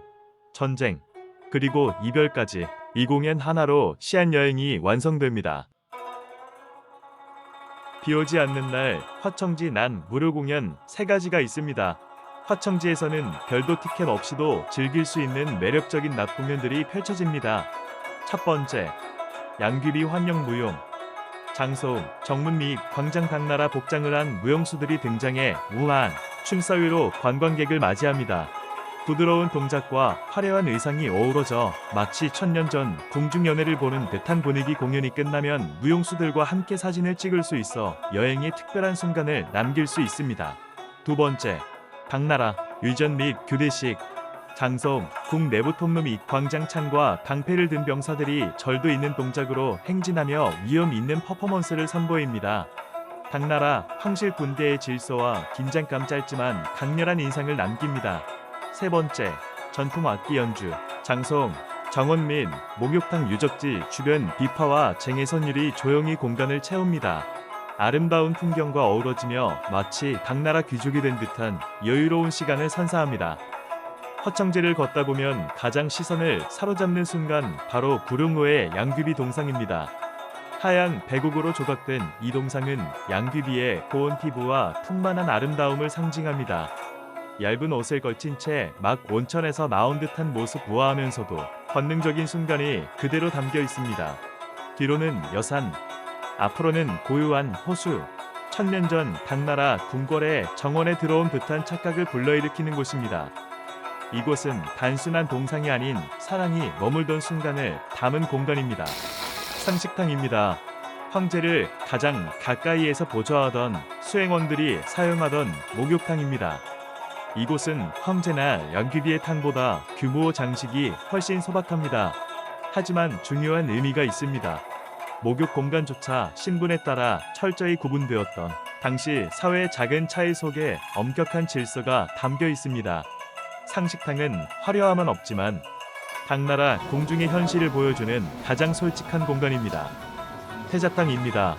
전쟁, 그리고 이별까지 이 공연 하나로 시안 여행이 완성됩니다. 비오지 않는 날 화청지 난 무료 공연 3가지가 있습니다. 화청지에서는 별도 티켓 없이도 즐길 수 있는 매력적인 낮 공연들이 펼쳐집니다. 첫 번째, 양귀비 환영 무용. 장소음, 정문 및 광장, 당나라 복장을 한 무용수들이 등장해 우아한 춤사위로 관광객을 맞이합니다. 부드러운 동작과 화려한 의상이 어우러져 마치 1000년 전 궁중연회를 보는 듯한 분위기. 공연이 끝나면 무용수들과 함께 사진을 찍을 수 있어 여행의 특별한 순간을 남길 수 있습니다. 두 번째, 당나라 유전 및 교대식. 장성, 궁 내부 통로 및 광장창과 방패를 든 병사들이 절도 있는 동작으로 행진하며 위험 있는 퍼포먼스를 선보입니다. 당나라 황실 군대의 질서와 긴장감 짧지만 강렬한 인상을 남깁니다. 세 번째, 전통 악기 연주. 장성, 정원 및 목욕탕 유적지 주변 비파와 쟁해선율이 조용히 공간을 채웁니다. 아름다운 풍경과 어우러지며 마치 당나라 귀족이 된 듯한 여유로운 시간을 선사합니다. 허청지를 걷다 보면 가장 시선을 사로잡는 순간 바로 구룡로의 양귀비 동상입니다. 하양 백옥으로 조각된 이 동상은 양귀비의 고운 피부와 풍만한 아름다움을 상징합니다. 얇은 옷을 걸친 채 막 온천에서 나온 듯한 모습 우아하면서도 본능적인 순간이 그대로 담겨 있습니다. 뒤로는 여산, 앞으로는 고요한 호수. 천년 전 당나라 궁궐의 정원에 들어온 듯한 착각을 불러일으키는 곳입니다. 이곳은 단순한 동상이 아닌 사랑이 머물던 순간을 담은 공간입니다. 상식탕입니다. 황제를 가장 가까이에서 보좌하던 수행원들이 사용하던 목욕탕입니다. 이곳은 황제나 양귀비의 탕보다 규모 장식이 훨씬 소박합니다. 하지만 중요한 의미가 있습니다. 목욕 공간조차 신분에 따라 철저히 구분되었던 당시 사회의 작은 차이 속에 엄격한 질서가 담겨 있습니다. 상식탕은 화려함은 없지만 당나라 궁중의 현실을 보여주는 가장 솔직한 공간입니다. 태자탕입니다.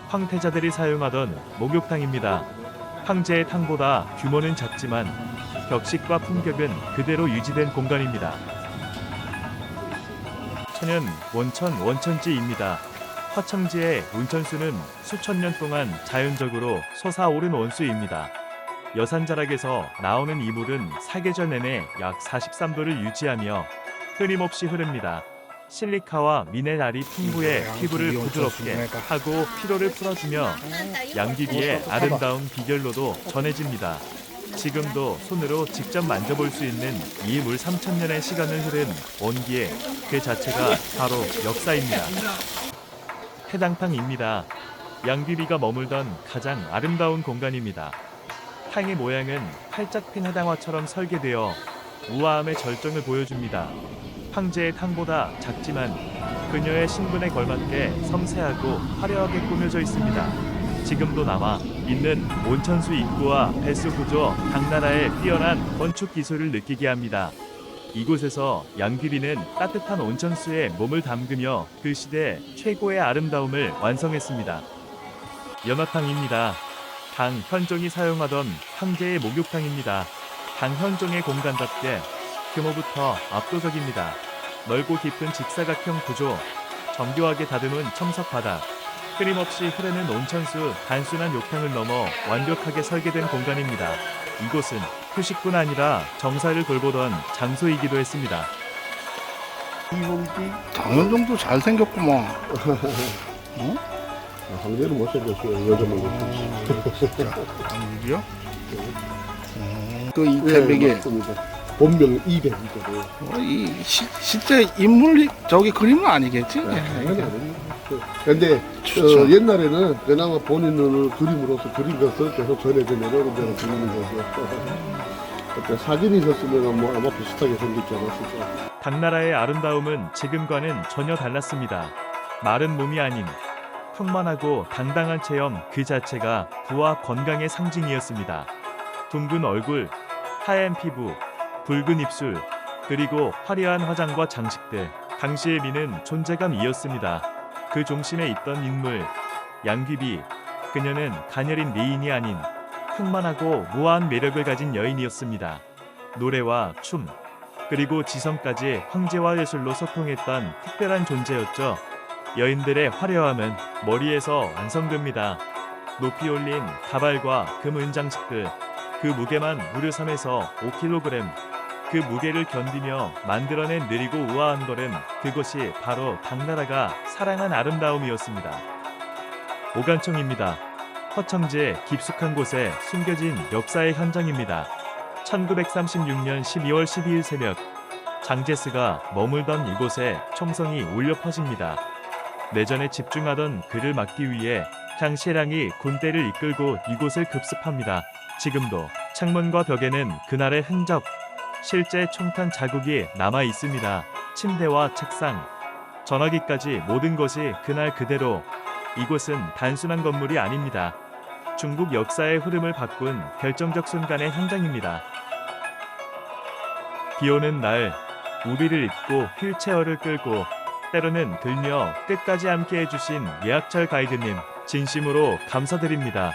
황태자들이 사용하던 목욕탕입니다. 황제의 탕보다 규모는 작지만 격식과 품격은 그대로 유지된 공간입니다. 천연 원천 원천지입니다. 허청지의 온천수는 수천 년 동안 자연적으로 솟아오른 원수입니다. 여산자락에서 나오는 이 물은 사계절 내내 약 43도를 유지하며 끊임없이 흐릅니다. 실리카와 미네랄이 풍부해 피부를 부드럽게 하고 피로를 풀어주며 양귀비의 아름다운 비결로도 전해집니다. 지금도 손으로 직접 만져볼 수 있는 이 물 3000년의 시간을 흐른 온기에 그 자체가 바로 역사입니다. 해당탕입니다. 양귀비가 머물던 가장 아름다운 공간입니다. 탕의 모양은 활짝 핀 해당화처럼 설계되어 우아함의 절정을 보여줍니다. 황제의 탕보다 작지만 그녀의 신분에 걸맞게 섬세하고 화려하게 꾸며져 있습니다. 지금도 남아 있는 온천수 입구와 배수 구조, 당나라의 뛰어난 건축 기술을 느끼게 합니다. 이곳에서 양귀비는 따뜻한 온천수에 몸을 담그며 그 시대 최고의 아름다움을 완성했습니다. 연화탕입니다. 당 현종이 사용하던 황제의 목욕탕입니다. 당 현종의 공간답게 규모부터 압도적입니다. 넓고 깊은 직사각형 구조, 정교하게 다듬은 청석 바닥, 끊임없이 흐르는 온천수, 단순한 욕탕을 넘어 완벽하게 설계된 공간입니다. 이곳은 휴식뿐 아니라 정사를 돌보던 장소이기도 했습니다. 이홍기 당연정도 잘생겼구만. 어? 황제는 못생겼어요. 여자만 당연이요? 그 이태백에 맞습니다. 본명 이백이거든요. 실제 인물 저기 그림은 아니겠지? 당연히 아닙니다. 근데 옛날에는 그나마 본인을 그림으로서 그린 것을 계속 전해주면 여러 데로 그리는 거죠. 사진이 있었으면 뭐 아마 비슷하게 생겼지 않았을까. 당나라의 아름다움은 지금과는 전혀 달랐습니다. 마른 몸이 아닌 풍만하고 당당한 체형 그 자체가 부와 건강의 상징이었습니다. 둥근 얼굴, 하얀 피부, 붉은 입술, 그리고 화려한 화장과 장식들. 당시의 미는 존재감이었습니다. 그 중심에 있던 인물, 양귀비. 그녀는 가녀린 미인이 아닌 풍만하고 무아한 매력을 가진 여인이었습니다. 노래와 춤, 그리고 지성까지 황제와 예술로 소통했던 특별한 존재였죠. 여인들의 화려함은 머리에서 완성됩니다. 높이 올린 가발과 금 은장식들, 그 무게만 무려 3에서 5kg. 그 무게를 견디며 만들어낸 느리고 우아한 걸음, 그것이 바로 당나라가 사랑한 아름다움이었습니다. 오간총입니다. 허청지의 깊숙한 곳에 숨겨진 역사의 현장입니다. 1936년 12월 12일 새벽, 장제스가 머물던 이곳에 총성이 울려 퍼집니다. 내전에 집중하던 그를 막기 위해 장시랑이 군대를 이끌고 이곳을 급습합니다. 지금도 창문과 벽에는 그날의 흔적, 실제 총탄 자국이 남아 있습니다. 침대와 책상, 전화기까지 모든 것이 그날 그대로. 이곳은 단순한 건물이 아닙니다. 중국 역사의 흐름을 바꾼 결정적 순간의 현장입니다. 비오는 날, 우비를 입고 휠체어를 끌고 때로는 들며 끝까지 함께 해주신 예학철 가이드님, 진심으로 감사드립니다.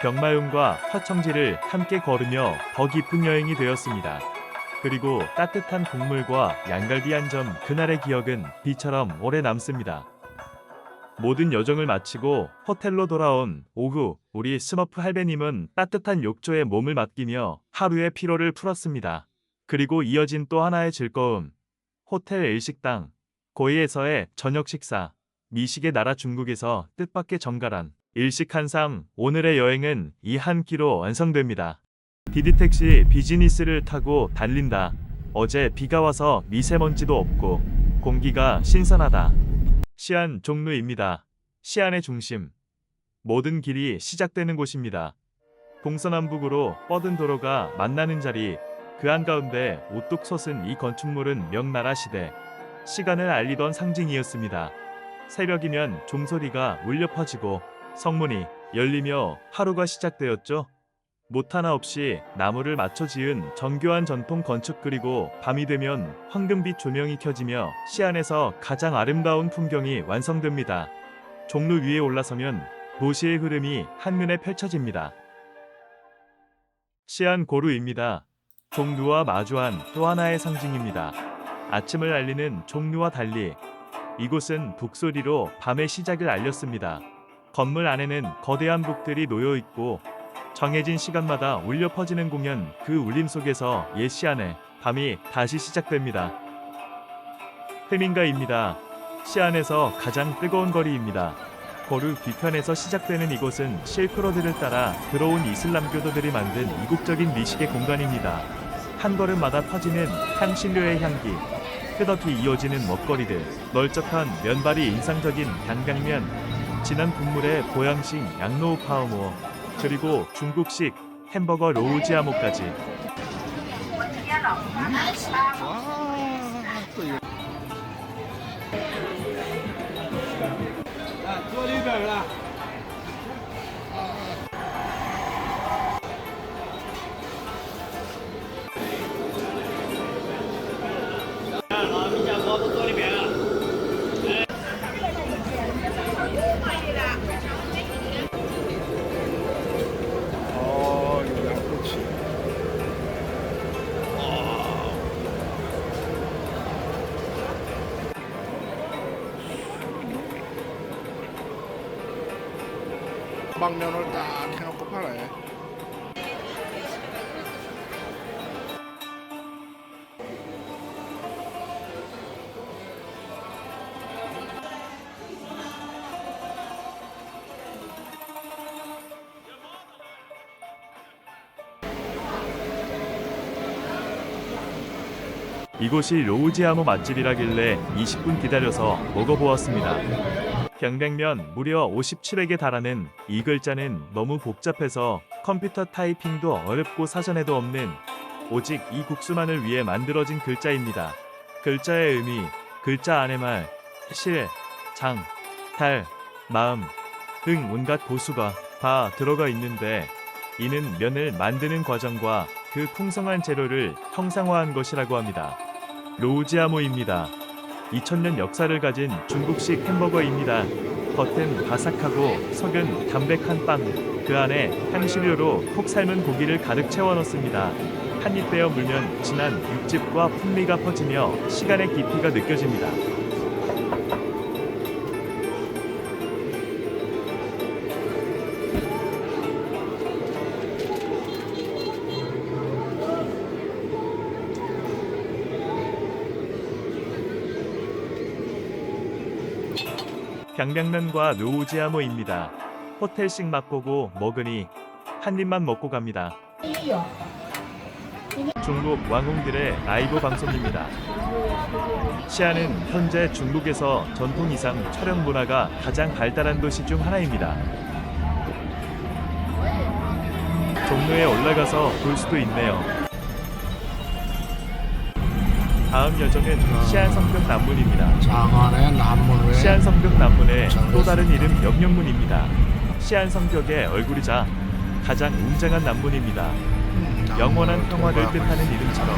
병마용과 화청지를 함께 걸으며 더 깊은 여행이 되었습니다. 그리고 따뜻한 국물과 양갈비 한 점, 그날의 기억은 비처럼 오래 남습니다. 모든 여정을 마치고 호텔로 돌아온 오후, 우리 스머프 할배님은 따뜻한 욕조에 몸을 맡기며 하루의 피로를 풀었습니다. 그리고 이어진 또 하나의 즐거움. 호텔 일식당, 고이에서의 저녁 식사, 미식의 나라 중국에서 뜻밖의 정갈한 일식 한상. 오늘의 여행은 이 한 끼로 완성됩니다. 디디택시 비즈니스를 타고 달린다. 어제 비가 와서 미세먼지도 없고 공기가 신선하다. 시안 종로입니다. 시안의 중심. 모든 길이 시작되는 곳입니다. 동서남북으로 뻗은 도로가 만나는 자리. 그 한가운데 우뚝 솟은 이 건축물은 명나라 시대 시간을 알리던 상징이었습니다. 새벽이면 종소리가 울려 퍼지고 성문이 열리며 하루가 시작되었죠. 못 하나 없이 나무를 맞춰 지은 정교한 전통 건축. 그리고 밤이 되면 황금빛 조명이 켜지며 시안에서 가장 아름다운 풍경이 완성됩니다. 종로 위에 올라서면 도시의 흐름이 한눈에 펼쳐집니다. 시안 고루입니다. 종루와 마주한 또 하나의 상징입니다. 아침을 알리는 종루와 달리 이곳은 북소리로 밤의 시작을 알렸습니다. 건물 안에는 거대한 북들이 놓여 있고 정해진 시간마다 울려 퍼지는 공연. 그 울림 속에서 옛 시안의 밤이 다시 시작됩니다. 해밍가입니다. 시안에서 가장 뜨거운 거리입니다. 고루 뒤편에서 시작되는 이곳은 실크로드를 따라 들어온 이슬람교도들이 만든 이국적인 미식의 공간입니다. 한 걸음마다 퍼지는 향신료의 향기, 끝없이 이어지는 먹거리들, 널쩍한 면발이 인상적인 양강면, 진한 국물의 보양식 양로우 파오모, 그리고 중국식 햄버거 로우지아모까지. 방면을 딱 해놓고 팔아요. 이곳이 로우지아모 맛집이라길래 20분 기다려서 먹어보았습니다. 병백면 무려 57획에 달하는 이 글자는 너무 복잡해서 컴퓨터 타이핑도 어렵고 사전에도 없는 오직 이 국수만을 위해 만들어진 글자입니다. 글자의 의미, 글자 안의 말, 실, 장, 달, 마음 등 온갖 고수가 다 들어가 있는데 이는 면을 만드는 과정과 그 풍성한 재료를 형상화한 것이라고 합니다. 로우지아모입니다. 2000년 역사를 가진 중국식 햄버거입니다. 겉은 바삭하고 속은 담백한 빵, 그 안에 향신료로 푹 삶은 고기를 가득 채워 넣습니다. 한 입 베어 물면 진한 육즙과 풍미가 퍼지며 시간의 깊이가 느껴집니다. 병백면과 로우지아모입니다. 호텔식 맛보고 먹으니 한 입만 먹고 갑니다. 중국 왕홍들의 라이브 방송입니다. 시안은 현재 중국에서 전통 이상 촬영 문화가 가장 발달한 도시 중 하나입니다. 종로에 올라가서 볼 수도 있네요. 다음 여정은 시안성벽 남문입니다. 장안의 남문 외 시안성벽 남문의 또 다른 이름 영령문입니다. 시안성벽의 얼굴이자 가장 웅장한 남문입니다. 영원한 평화를 뜻하는 이름처럼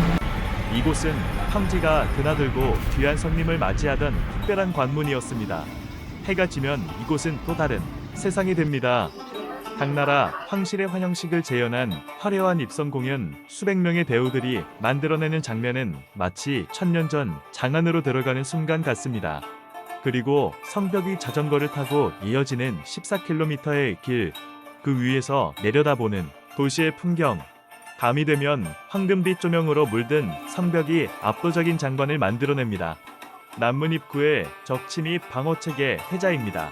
이곳은 황제가 드나들고 귀한 손님을 맞이하던 특별한 관문이었습니다. 해가 지면 이곳은 또 다른 세상이 됩니다. 당나라 황실의 환영식을 재현한 화려한 입성 공연, 수백 명의 배우들이 만들어내는 장면은 마치 1000년 전 장안으로 들어가는 순간 같습니다. 그리고 성벽이 자전거를 타고 이어지는 14km의 길, 그 위에서 내려다보는 도시의 풍경, 밤이 되면 황금빛 조명으로 물든 성벽이 압도적인 장관을 만들어냅니다. 남문 입구의 적침입 방어책의 해자입니다.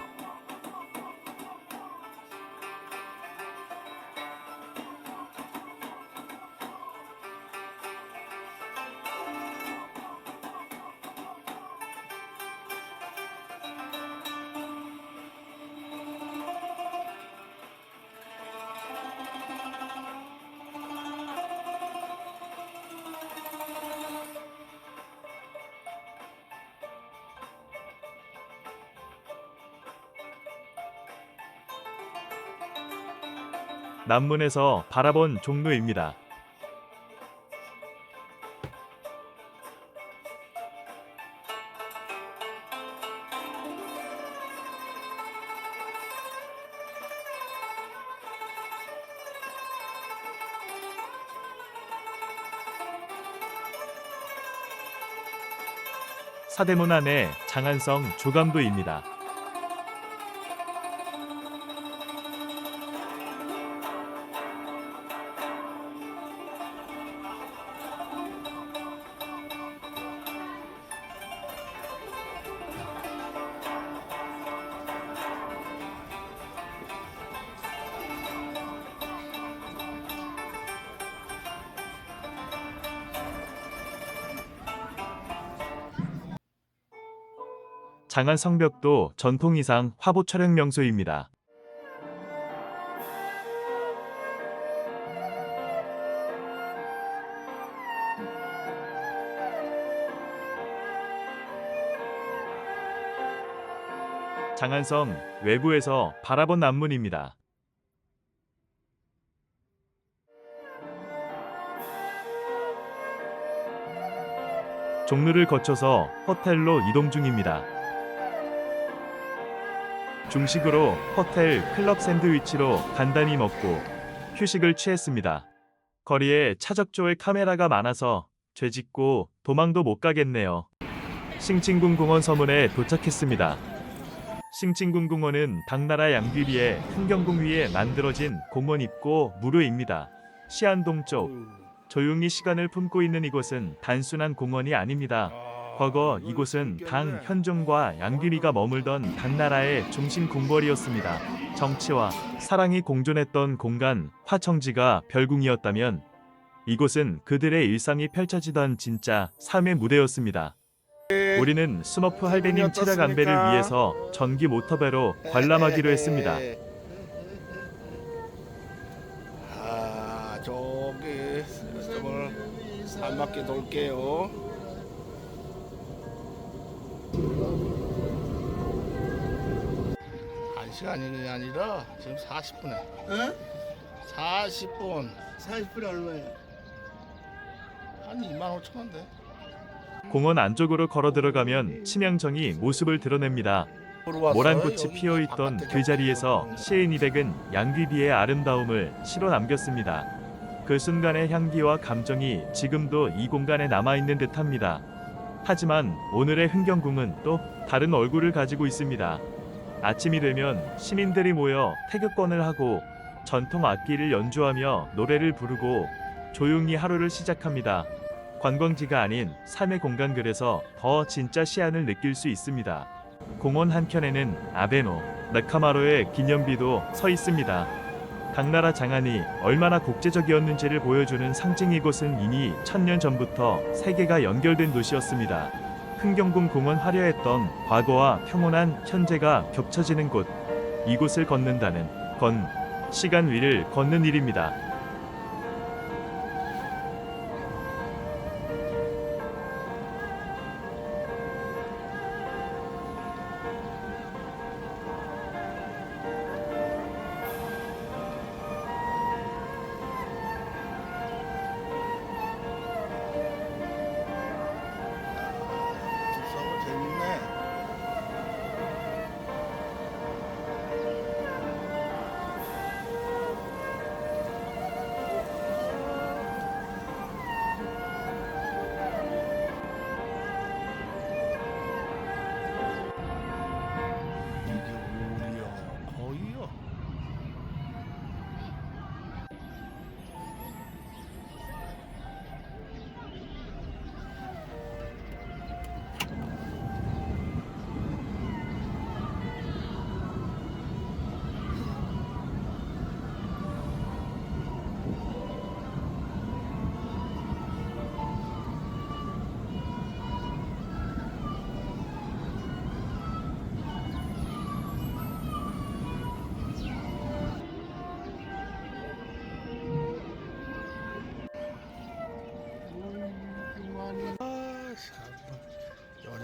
남문에서 바라본 종로입니다. 사대문 안에 장안성 조감도입니다. 장안 성벽도 전통 이상 화보 촬영 명소입니다. 장안성 외부에서 바라본 남문입니다. 종로를 거쳐서 호텔로 이동 중입니다. 중식으로 호텔 클럽 샌드위치로 간단히 먹고 휴식을 취했습니다. 거리에 차적조의 카메라가 많아서 죄짓고 도망도 못 가겠네요. 싱칭궁 공원 서문에 도착했습니다. 싱칭궁 공원은 당나라 양귀비의 흥경궁 위에 만들어진 공원 입구 무료입니다. 시안동 쪽 조용히 시간을 품고 있는 이곳은 단순한 공원이 아닙니다. 과거 이곳은 당 현종과 양귀비가 머물던 당나라의 중심 궁궐이었습니다. 정치와 사랑이 공존했던 공간 화청지가 별궁이었다면 이곳은 그들의 일상이 펼쳐지던 진짜 삶의 무대였습니다. 우리는 스머프 할배님 체력 안배를 위해서 전기 모터배로 관람하기로 했습니다. 저기 이쪽을 한 바퀴 돌게요. 한 시간이 아니라 지금 40분에. 에? 40분. 40분이 얼마야? 한 25,000원대. 공원 안쪽으로 걸어 들어가면 치명정이 모습을 드러냅니다. 모란 꽃이 피어있던 그 자리에서 시인이백은 양귀비의 아름다움을 시로 남겼습니다. 그 순간의 향기와 감정이 지금도 이 공간에 남아있는 듯합니다. 하지만 오늘의 흥경궁은 또 다른 얼굴을 가지고 있습니다. 아침이 되면 시민들이 모여 태극권을 하고 전통 악기를 연주하며 노래를 부르고 조용히 하루를 시작합니다. 관광지가 아닌 삶의 공간, 그래서 더 진짜 시안을 느낄 수 있습니다. 공원 한켠에는 아베노, 나카마로의 기념비도 서 있습니다. 당나라 장안이 얼마나 국제적이었는지를 보여주는 상징. 이곳은 이미 1000년 전부터 세계가 연결된 도시였습니다. 흥경궁 공원 화려했던 과거와 평온한 현재가 겹쳐지는 곳. 이곳을 걷는다는 건 시간 위를 걷는 일입니다.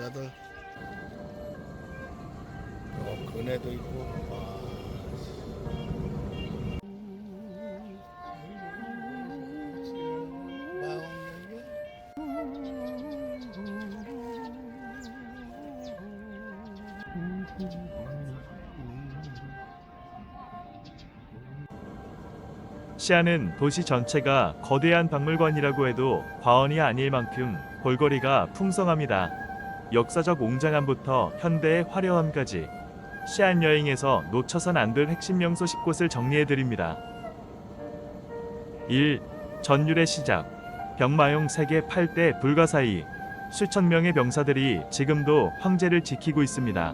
여자들. 그네도 있고. 와. 시안은 도시 전체가 거대한 박물관이라고 해도 과언이 아닐 만큼 볼거리가 풍성합니다. 역사적 웅장함부터 현대의 화려함까지 시안 여행에서 놓쳐선 안 될 핵심 명소 10곳을 정리해드립니다. 1. 전율의 시작. 병마용 세계 8대 불가사의. 수천 명의 병사들이 지금도 황제를 지키고 있습니다.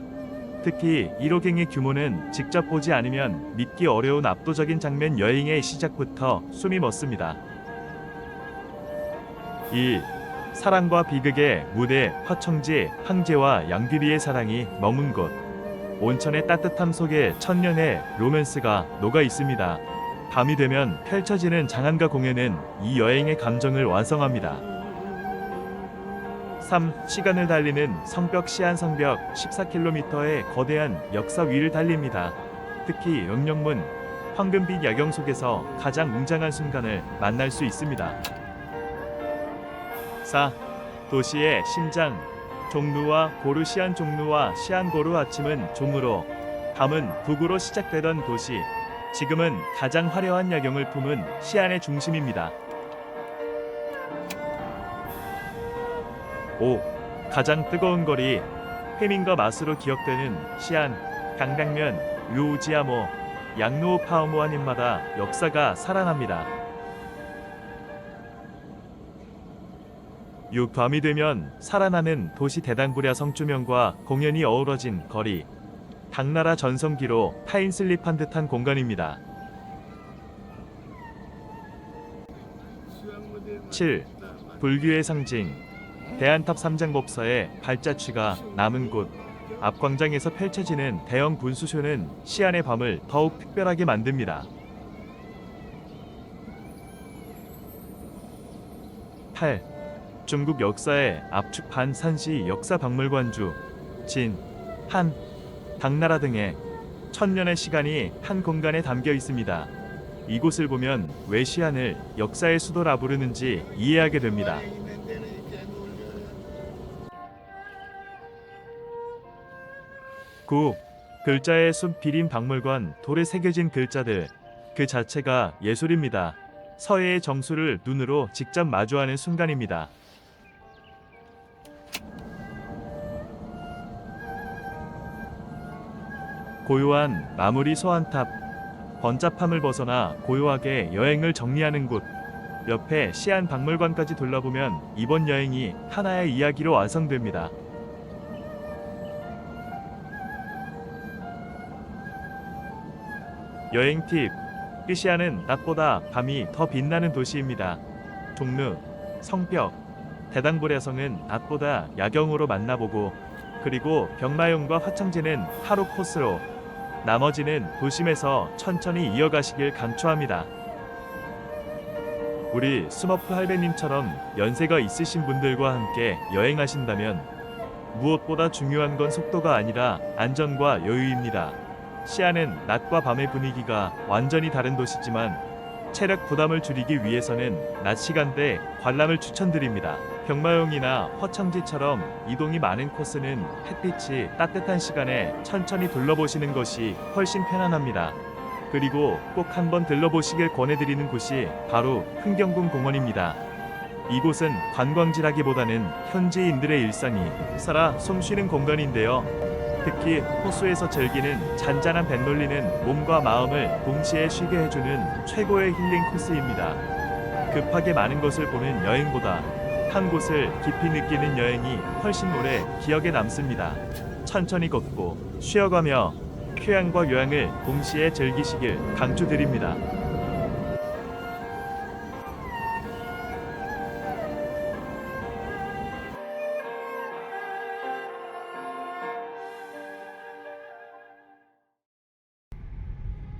특히 1호갱의 규모는 직접 보지 않으면 믿기 어려운 압도적인 장면. 여행의 시작부터 숨이 멎습니다. 2. 사랑과 비극의 무대. 화청지 황제와 양귀비의 사랑이 머문 곳. 온천의 따뜻함 속에 천년의 로맨스가 녹아 있습니다. 밤이 되면 펼쳐지는 장안가 공연은 이 여행의 감정을 완성합니다. 3. 시간을 달리는 성벽. 시안 성벽 14km의 거대한 역사 위를 달립니다. 특히 영령문, 황금빛 야경 속에서 가장 웅장한 순간을 만날 수 있습니다. 4. 도시의 심장. 종루와 고루. 시안 종루와 시안 고루. 아침은 종으로, 밤은 북으로 시작되던 도시. 지금은 가장 화려한 야경을 품은 시안의 중심입니다. 5. 가장 뜨거운 거리. 회민과 맛으로 기억되는 시안. 강당면, 류우지아모, 양노 파오모아님마다 역사가 살아납니다. 6. 밤이 되면 살아나는 도시. 대당부랴 성주명과 공연이 어우러진 거리. 당나라 전성기로 타인슬립한 듯한 공간입니다. 7. 불교의 상징. 대안탑 삼장법사의 발자취가 남은 곳. 앞광장에서 펼쳐지는 대형 분수쇼는 시안의 밤을 더욱 특별하게 만듭니다. 8. 중국 역사의 압축. 반산시 역사박물관주. 진, 한, 당나라 등의 천년의 시간이 한 공간에 담겨 있습니다. 이곳을 보면 왜 시안을 역사의 수도라 부르는지 이해하게 됩니다. 9. 글자의 숲. 비림 박물관. 돌에 새겨진 글자들 그 자체가 예술입니다. 서해의 정수를 눈으로 직접 마주하는 순간입니다. 고요한 마무리. 소환탑. 번잡함을 벗어나 고요하게 여행을 정리하는 곳. 옆에 시안 박물관까지 둘러보면 이번 여행이 하나의 이야기로 완성됩니다. 여행 팁. 시안은 낮보다 밤이 더 빛나는 도시입니다. 종루, 성벽, 대당부랴성은 낮보다 야경으로 만나보고, 그리고 병마용과 화청지는 하루 코스로, 나머지는 도심에서 천천히 이어가시길 강추합니다. 우리 스머프 할배님처럼 연세가 있으신 분들과 함께 여행하신다면 무엇보다 중요한 건 속도가 아니라 안전과 여유입니다. 시안은 낮과 밤의 분위기가 완전히 다른 도시지만 체력 부담을 줄이기 위해서는 낮 시간대 관람을 추천드립니다. 병마용이나 화청지처럼 이동이 많은 코스는 햇빛이 따뜻한 시간에 천천히 둘러보시는 것이 훨씬 편안합니다. 그리고 꼭 한번 들러보시길 권해드리는 곳이 바로 흥경궁 공원입니다. 이곳은 관광지라기보다는 현지인들의 일상이 살아 숨쉬는 공간인데요. 특히 호수에서 즐기는 잔잔한 뱃놀리는 몸과 마음을 동시에 쉬게 해주는 최고의 힐링 코스입니다. 급하게 많은 것을 보는 여행보다 한 곳을 깊이 느끼는 여행이 훨씬 오래 기억에 남습니다. 천천히 걷고 쉬어가며 휴양과 요양을 동시에 즐기시길 강추드립니다.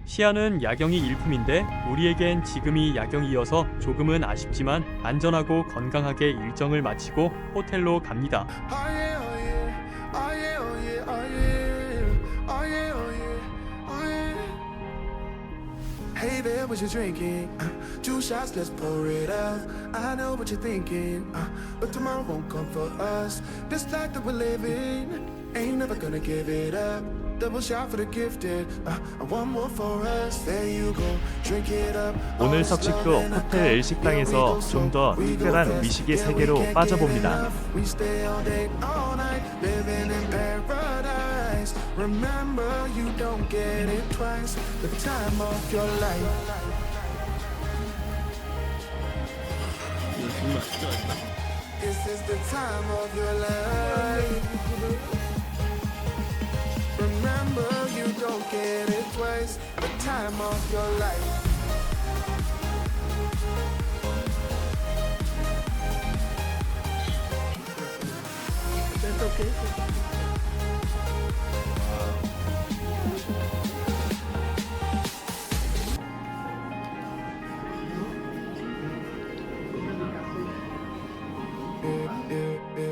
시안은 야경이 일품인데 우리에겐 지금이 야경이어서 조금은 아쉽지만 안전하고 건강하게 일정을 마치고 호텔로 갑니다. 아, 예, 예. Hey there, what you drinking? 2 shots, let's pour it up. I know what you're thinking, but tomorrow won't come for us. This life that we're living, ain't never gonna give it up. Double shot for the gifted, one more for us. There you go, drink it up. 오늘 석식도 호텔 L식당에서 좀 더 특별한 미식의 세계로 빠져봅니다. We stay all day, all night, living in paradise. Remember, you don't get it twice. The time of your life. This is the time of your life. Remember, you don't get it twice. The time of your life.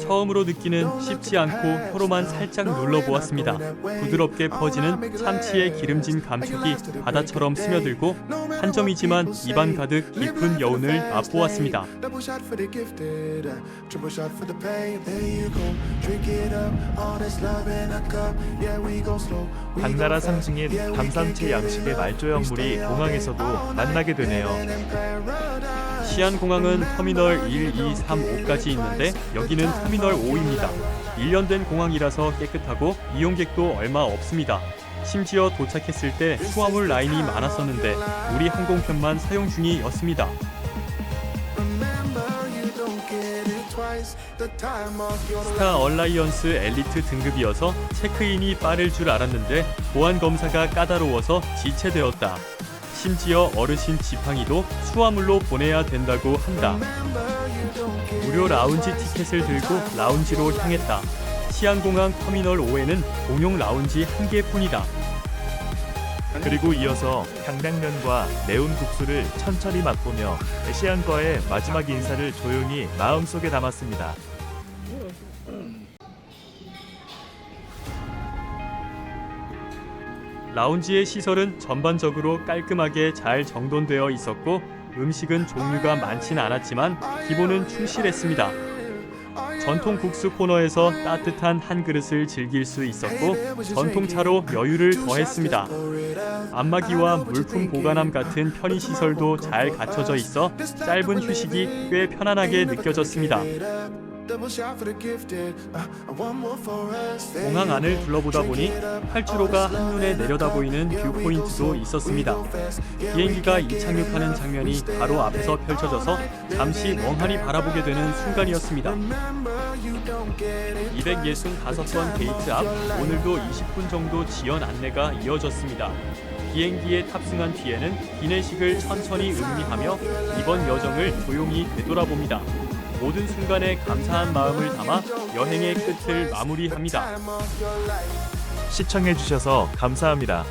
처음으로 느끼는 쉽지 않고 혀로만 살짝 눌러보았습니다. 부드럽게 퍼지는 참치의 기름진 감촉이 바다처럼 스며들고 한 점이지만 입안 가득 깊은 여운을 맛보았습니다. Double shot for the gifted, triple shot for the pain. There you go, drink it up. All this love in a cup. Yeah, we go slow. 당나라 상징인 감삼채 양식의 말조형물이 공항에서도 만나게 되네요. 시안공항은 터미널 1, 2, 3, 5까지 있는데 여기는 터미널 5입니다. 1년 된 공항이라서 깨끗하고 이용객도 얼마 없습니다. 심지어 도착했을 때 수화물 라인이 많았었는데 우리 항공편만 사용 중이었습니다. 스타 얼라이언스 엘리트 등급이어서 체크인이 빠를 줄 알았는데 보안 검사가 까다로워서 지체되었다. 심지어 어르신 지팡이도 수화물로 보내야 된다고 한다. 무료 라운지 티켓을 들고 라운지로 향했다. 시안공항 터미널 5에는 공용 라운지 1개뿐이다. 그리고 이어서 평양면과 매운 국수를 천천히 맛보며 시안과의 마지막 인사를 조용히 마음속에 담았습니다. 라운지의 시설은 전반적으로 깔끔하게 잘 정돈되어 있었고 음식은 종류가 많진 않았지만 기본은 충실했습니다. 전통 국수 코너에서 따뜻한 한 그릇을 즐길 수 있었고 전통차로 여유를 더했습니다. 안마기와 물품 보관함 같은 편의시설도 잘 갖춰져 있어 짧은 휴식이 꽤 편안하게 느껴졌습니다. 공항 안을 둘러보다 보니 활주로가 한눈에 내려다 보이는 뷰포인트도 있었습니다. 비행기가 이착륙하는 장면이 바로 앞에서 펼쳐져서 잠시 멍하니 바라보게 되는 순간이었습니다. 265번 게이트 앞 오늘도 20분 정도 지연 안내가 이어졌습니다. 비행기에 탑승한 뒤에는 기내식을 천천히 음미하며 이번 여정을 조용히 되돌아봅니다. 모든 순간에 감사한 마음을 담아 여행의 끝을 마무리합니다. 시청해주셔서 감사합니다.